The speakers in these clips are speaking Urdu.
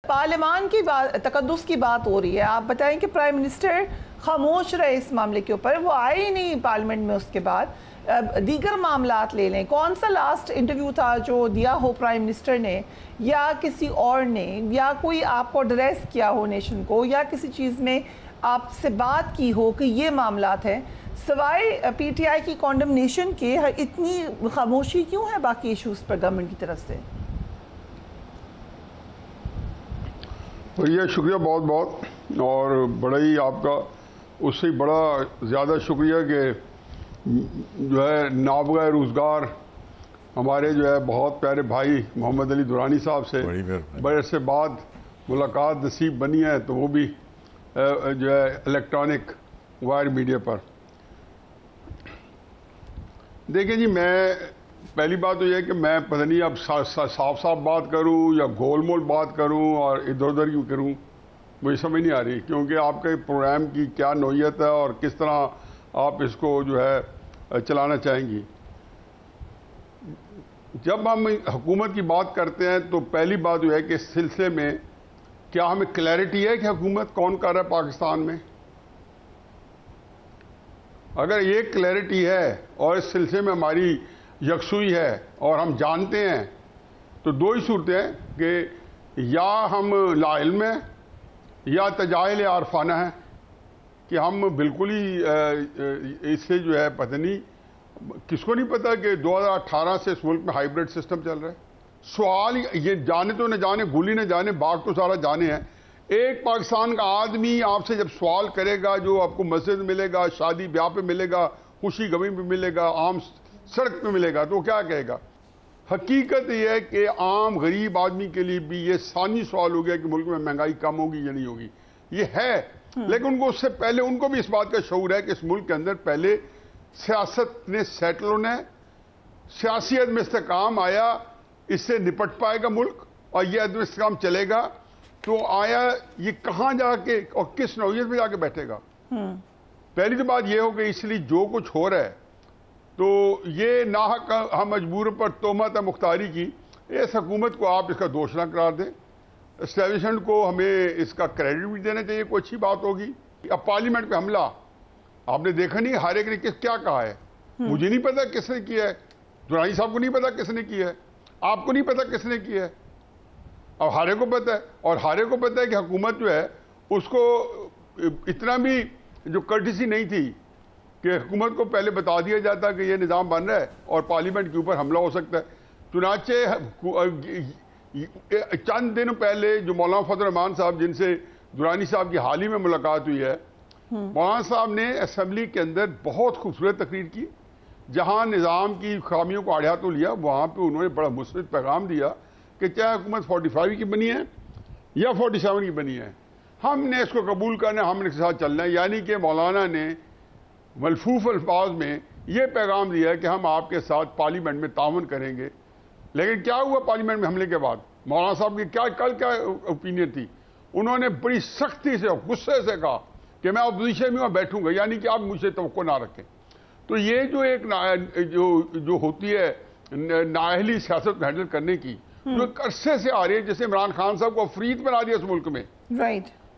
پارلیمان کی بات، تقدس کی بات ہو رہی ہے. آپ بتائیں کہ پرائم منسٹر خاموش رہے اس معاملے کے اوپر، وہ آئے ہی نہیں پارلیمنٹ میں. اس کے بعد دیگر معاملات لے لیں. کون سا لاسٹ انٹرویو تھا جو دیا ہو پرائم منسٹر نے یا کسی اور نے، یا کوئی آپ کو ایڈریس کیا ہو نیشن کو، یا کسی چیز میں آپ سے بات کی ہو کہ یہ معاملات ہیں، سوائے پی ٹی آئی کی کانڈمنیشن کے اتنی خاموشی کیوں ہے باقی ایشوز پر گورنمنٹ کی طرف سے؟ یہ شکریہ بہت بہت، اور بڑا ہی آپ کا اس سے بڑا زیادہ شکریہ کہ جو ہے نابغہ روزگار ہمارے جو ہے بہت پیارے بھائی محمد علی درانی صاحب سے بڑے عرصے بعد ملاقات نصیب بنی ہے، تو وہ بھی جو ہے الیکٹرانک وائر میڈیا پر. دیکھیں جی، میں پہلی بات تو یہ ہے کہ میں پتہ نہیں اب صاف بات کروں یا گول مول بات کروں اور ادھر ادھر کیوں کروں، مجھے سمجھ نہیں آ رہی، کیونکہ آپ کے پروگرام کی کیا نوعیت ہے اور کس طرح آپ اس کو جو ہے چلانا چاہیں گی. جب ہم حکومت کی بات کرتے ہیں تو پہلی بات یہ ہے کہ اس سلسلے میں کیا ہمیں کلیئرٹی ہے کہ حکومت کون کر رہا ہے پاکستان میں. اگر یہ کلیئرٹی ہے اور اس سلسلے میں ہماری یکسوئی ہے اور ہم جانتے ہیں، تو دو ہی صورتیں ہیں کہ یا ہم لا علم ہیں یا تجاہل عارفانہ ہے، کہ ہم بالکل ہی اس سے جو ہے پتہ نہیں، کس کو نہیں پتا کہ 2018 سے اس ملک میں ہائیبرڈ سسٹم چل رہا ہے. سوال یہ جانے تو نہ جانے، گولی نہ جانے، باغ تو سارا جانے ہیں. ایک پاکستان کا آدمی آپ سے جب سوال کرے گا، جو آپ کو مسجد ملے گا، شادی بیاہ پہ ملے گا، خوشی غمی پہ ملے گا، عام سڑک پہ ملے گا، تو وہ کیا کہے گا؟ حقیقت یہ ہے کہ عام غریب آدمی کے لیے بھی یہ ثانی سوال ہو گیا کہ ملک میں مہنگائی کم ہوگی یا نہیں ہوگی. یہ ہے، لیکن ان کو اس سے پہلے ان کو بھی اس بات کا شعور ہے کہ اس ملک کے اندر پہلے سیاست نے سیٹل ہونا ہے، سیاسیت میں استحکام آیا، اس سے نپٹ پائے گا ملک، اور یہ عدم استحکام چلے گا تو آیا یہ کہاں جا کے اور کس نوعیت میں جا کے بیٹھے گا. پہلی تو بات یہ ہو کہ اس لیے جو کچھ ہو رہا ہے تو یہ ناحق ہم مجبور پر تہمت ہے مختاری کی. اس حکومت کو آپ اس کا دوش نہ قرار دیں، اسٹیبلشمنٹ کو ہمیں اس کا کریڈٹ بھی دینا چاہیے، کوئی اچھی بات ہوگی. اب پارلیمنٹ پہ حملہ آپ نے دیکھا نہیں، ہر ایک نے کیا کہا ہے. مجھے نہیں پتا کس نے کیا ہے، درانی صاحب کو نہیں پتا کس نے کیا ہے، آپ کو نہیں پتا کس نے کیا ہے. اب ہارے کو پتا ہے، اور ہارے کو پتا ہے کہ حکومت جو ہے اس کو اتنا بھی جو کرٹیسی نہیں تھی کہ حکومت کو پہلے بتا دیا جاتا کہ یہ نظام بن رہا ہے اور پارلیمنٹ کے اوپر حملہ ہو سکتا ہے. چنانچہ چند دن پہلے جو مولانا فضل الرحمان صاحب، جن سے درانی صاحب کی حال ہی میں ملاقات ہوئی ہے، مولانا صاحب نے اسمبلی کے اندر بہت خوبصورت تقریر کی، جہاں نظام کی خامیوں کو آڑے ہاتھوں لیا. وہاں پہ انہوں نے بڑا مثبت پیغام دیا کہ چاہے حکومت 45 کی بنی ہے یا 47 کی بنی ہے، ہم نے اس کو قبول کرنا، ہم نے اس کے ساتھ چلنا ہے. یعنی کہ مولانا نے ملفوف الفاظ میں یہ پیغام دیا ہے کہ ہم آپ کے ساتھ پارلیمنٹ میں تعاون کریں گے. لیکن کیا ہوا پارلیمنٹ میں حملے کے بعد؟ مولانا صاحب کی کیا اوپینین تھی؟ انہوں نے بڑی سختی سے اور غصے سے کہا کہ میں اپوزیشن میں بیٹھوں گا، یعنی کہ آپ مجھ سے توقع نہ رکھیں. تو یہ جو ایک جو ہوتی ہے نااہلی سیاست ہینڈل کرنے کی، جو ایک عرصے سے آ رہی ہے، جیسے عمران خان صاحب کو افریت بنا دیا اس ملک میں،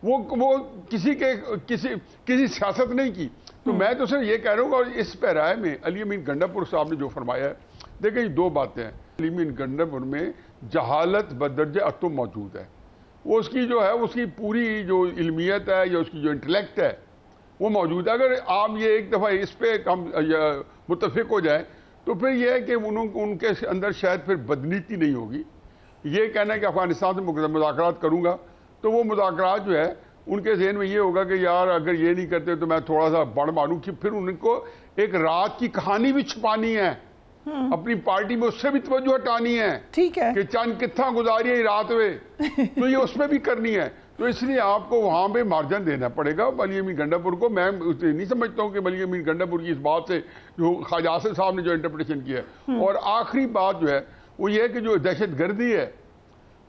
وہ کسی سیاست نہیں کی. تو میں تو صرف یہ کہہ رہا ہوں، اور اس پیرائے میں علی امین گنڈاپور صاحب نے جو فرمایا ہے، دیکھیں دو باتیں ہیں. علی امین گنڈاپور میں جہالت بدرجہ اتم موجود ہے. وہ اس کی جو ہے، اس کی پوری جو علمیت ہے یا اس کی جو انٹلیکٹ ہے وہ موجود ہے. اگر آپ یہ ایک دفعہ اس پہ ہم متفق ہو جائیں تو پھر یہ ہے کہ ان کے اندر شاید پھر بدنیتی نہیں ہوگی. یہ کہنا ہے کہ افغانستان سے مذاکرات کروں گا، تو وہ مذاکرات جو ہے ان کے ذہن میں یہ ہوگا کہ یار اگر یہ نہیں کرتے تو میں تھوڑا سا بڑھ ماروں. کہ پھر ان کو ایک رات کی کہانی بھی چھپانی ہے اپنی پارٹی میں، اس سے بھی توجہ ہٹانی ہے، ٹھیک ہے، کہ چند کتنا گزاری ہے رات میں، تو یہ اس میں بھی کرنی ہے. تو اس لیے آپ کو وہاں پہ مارجن دینا پڑے گا علی امین گنڈاپور کو. میں نہیں سمجھتا ہوں کہ علی امین گنڈاپور کی اس بات سے جو خواجہ آصف صاحب نے جو انٹرپریٹیشن کیا ہے. اور آخری بات جو ہے وہ یہ ہے کہ جو دہشت گردی ہے،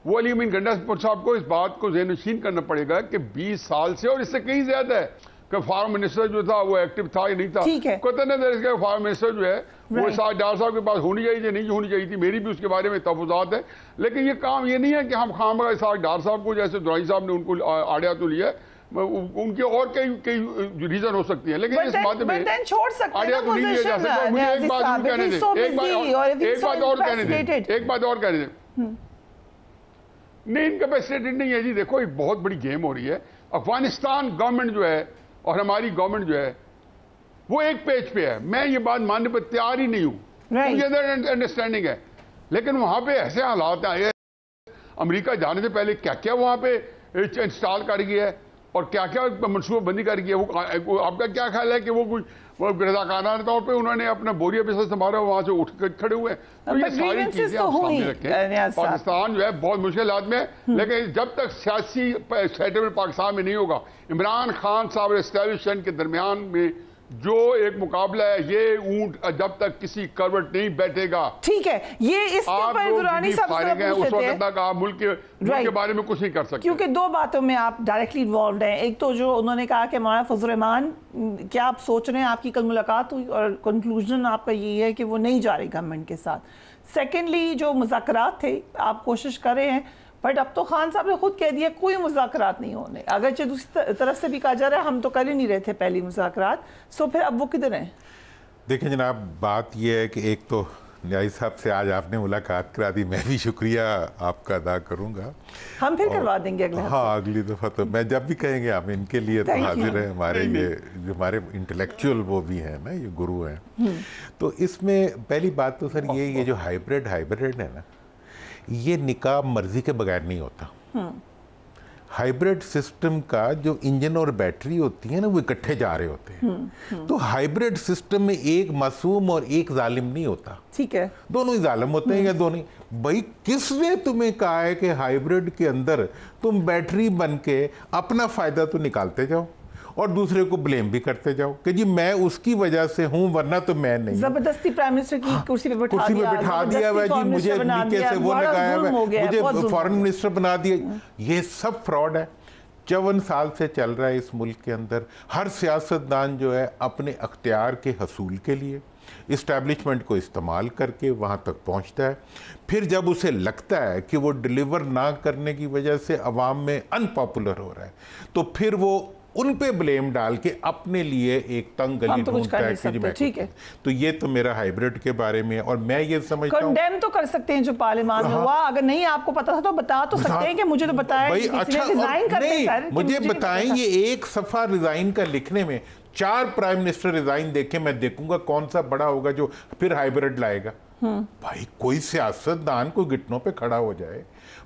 وہ علی امین گنڈاپور صاحب کو اس بات کو ذہن نشین کرنا پڑے گا کہ 20 سال سے، اور اس سے کہیں زیادہ ہے، کہ فارم منسٹر جو تھا وہ ایکٹیو تھا یا نہیں تھا. ٹھیک ہے. قطع نظر اس کا فارم منسٹر جو ہے وہ اسحاق ڈار صاحب کے پاس ہونی چاہیے تھی, نہیں ہونی چاہیے تھی, میری بھی اس کے بارے میں تفوضات ہے. لیکن یہ کام یہ نہیں ہے کہ ہم خواہ اسحاق ڈار صاحب کو, جیسے درائی صاحب نے ان کو آڑیا تو لیا, ان کے اور کئی ریزن ہو سکتی ہیں, لیکن اس بات میں آڑیا تو نہیں لیا جا سکتا. مجھے ایک بات اور کہنے دیں, ایک بات اور کہنے دیں. نہیں, انکیپیسیٹیڈ نہیں ہے جی. دیکھو ایک بہت بڑی گیم ہو رہی ہے. افغانستان گورنمنٹ جو ہے اور ہماری گورنمنٹ جو ہے وہ ایک پیج پہ ہے. میں یہ بات ماننے پر تیار ہی نہیں ہوں, مجھے انڈرسٹینڈنگ ہے. لیکن وہاں پہ ایسے حالات آئے, امریکہ جانے سے پہلے کیا کیا وہاں پہ انسٹال کر گیا ہے اور کیا کیا منصوبہ بندی کر گیا. وہ آپ کا کیا خیال ہے کہ وہ کوئی رضاکارانہ طور پہ انہوں نے اپنا بوریا بستر سنبھالا, وہاں سے اٹھ کر کھڑے ہوئے. تو یہ ساری چیزیں آپ سامنے رکھیں. پاکستان جو ہے بہت مشکل حالات میں, لیکن جب تک سیاسی سیٹلمنٹ پاکستان میں نہیں ہوگا, عمران خان صاحب اور اسٹیبلشمنٹ کے درمیان میں جو ایک مقابلہ ہے, یہ اونٹ جب تک کسی کروٹ نہیں بیٹھے گا. ٹھیک ہے, یہ اس کے پر درانی صاحب سے اس وقت تک آپ ملک کے بارے میں کچھ نہیں کر سکتے, کیونکہ دو باتوں میں آپ ڈائریکٹلی انوالوڈ ہیں. ایک تو جو انہوں نے کہا کہ مولانا فضل الرحمان, کیا آپ سوچ رہے ہیں, آپ کی کل ملاقات ہوئی اور کنکلوژن آپ کا یہی ہے کہ وہ نہیں جا رہی گورنمنٹ کے ساتھ. سیکنڈلی جو مذاکرات تھے آپ کوشش کر رہے ہیں, بٹ اب تو خان صاحب نے خود کہہ دیا کوئی مذاکرات نہیں ہونے, اگرچہ دوسری طرف سے بھی کہا جا رہا ہے ہم تو کر ہی نہیں رہے تھے پہلی مذاکرات. سو پھر اب وہ کدھر ہیں؟ دیکھیں جناب, بات یہ ہے کہ ایک تو نیائی صاحب سے آج آپ نے ملاقات کرا دی, میں بھی شکریہ آپ کا ادا کروں گا. ہم پھر کروا دیں گے اگلے ہفتے. ہاں, اگلی دفعہ تو میں جب بھی کہیں گے ہم ان کے لیے تو حاضر ہیں. ہمارے یہ جو ہمارے انٹلیکچوئل وہ بھی ہیں نا, یہ گرو ہیں. تو اس میں پہلی بات تو سر یہ جو ہائیبریڈ ہے نا, یہ نکاح مرضی کے بغیر نہیں ہوتا. ہائیبریڈ سسٹم کا جو انجن اور بیٹری ہوتی ہے نا, وہ اکٹھے جا رہے ہوتے ہیں. تو ہائیبریڈ سسٹم میں ایک معصوم اور ایک ظالم نہیں ہوتا. ٹھیک ہے, دونوں ہی ظالم ہوتے ہیں یا دونوں. بھائی کس نے تمہیں کہا ہے کہ ہائیبریڈ کے اندر تم بیٹری بن کے اپنا فائدہ تو نکالتے جاؤ اور دوسرے کو بلیم بھی کرتے جاؤ کہ جی میں اس کی وجہ سے ہوں ورنہ تو میں نہیں. زبردستی پرائم منسٹر کی کرسی پہ بٹھا دیا ہوا جی, مجھے نیچے سے وہ لگایا ہوا, مجھے فارن منسٹر بنا دیا. یہ سب فراڈ ہے. 54 سال سے چل رہا ہے اس ملک کے اندر. ہر سیاستدان جو ہے اپنے اختیار کے حصول کے لیے اسٹیبلشمنٹ کو استعمال کر کے وہاں تک پہنچتا ہے. پھر جب اسے لگتا ہے کہ وہ ڈیلیور نہ کرنے کی وجہ سے عوام میں ان پاپولر ہو رہا ہے, تو پھر وہ ان پہ بلیم ڈال کے اپنے لیے ایک تنگ گلی ڈھونڈتا ہے کہ جی میں. ٹھیک ہے, تو یہ تو میرا ہائیبریڈ کے بارے میں. اور میں یہ سمجھتا ہوں کنڈیم تو کر سکتے ہیں جو پارلیمان میں ہوا. اگر نہیں آپ کو پتا تھا تو بتا تو سکتے ہیں کہ مجھے تو بتایا مجھے بتائیں. یہ ایک صفحہ ریزائن کا لکھنے میں 4 پرائم منسٹر ریزائن دیکھیں, میں دیکھوں گا کون سا بڑا ہوگا جو پھر ہائیبریڈ لائے گا. بھائی کوئی سیاستدان کو گھٹنوں پہ کھڑا ہو جائے,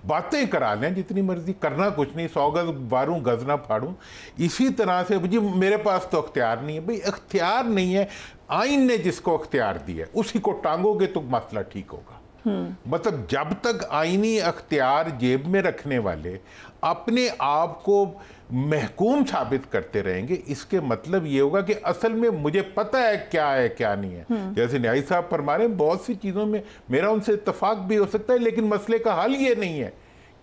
باتیں کرا لیں جتنی مرضی, کرنا کچھ نہیں, 100 گز باروں گز نہ پھاڑوں. اسی طرح سے جی میرے پاس تو اختیار نہیں ہے. بھئی اختیار نہیں ہے, آئین نے جس کو اختیار دیا ہے اسی کو ٹانگو گے تو مسئلہ ٹھیک ہوگا. مطلب جب تک آئینی اختیار جیب میں رکھنے والے اپنے آپ کو محکوم ثابت کرتے رہیں گے, اس کے مطلب یہ ہوگا کہ اصل میں مجھے پتہ ہے کیا نہیں ہے. جیسے نیائی صاحب فرما رہے ہیں, بہت سی چیزوں میں میرا ان سے اتفاق بھی ہو سکتا ہے, لیکن مسئلے کا حل یہ نہیں ہے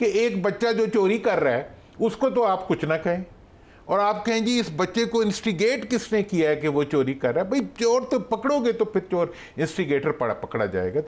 کہ ایک بچہ جو چوری کر رہا ہے اس کو تو آپ کچھ نہ کہیں اور آپ کہیں جی اس بچے کو انسٹیگیٹ کس نے کیا ہے کہ وہ چوری کر رہا ہے. بھئی چور تو پکڑو گے تو پھر چور انسٹیگیٹر پکڑا جائے گا.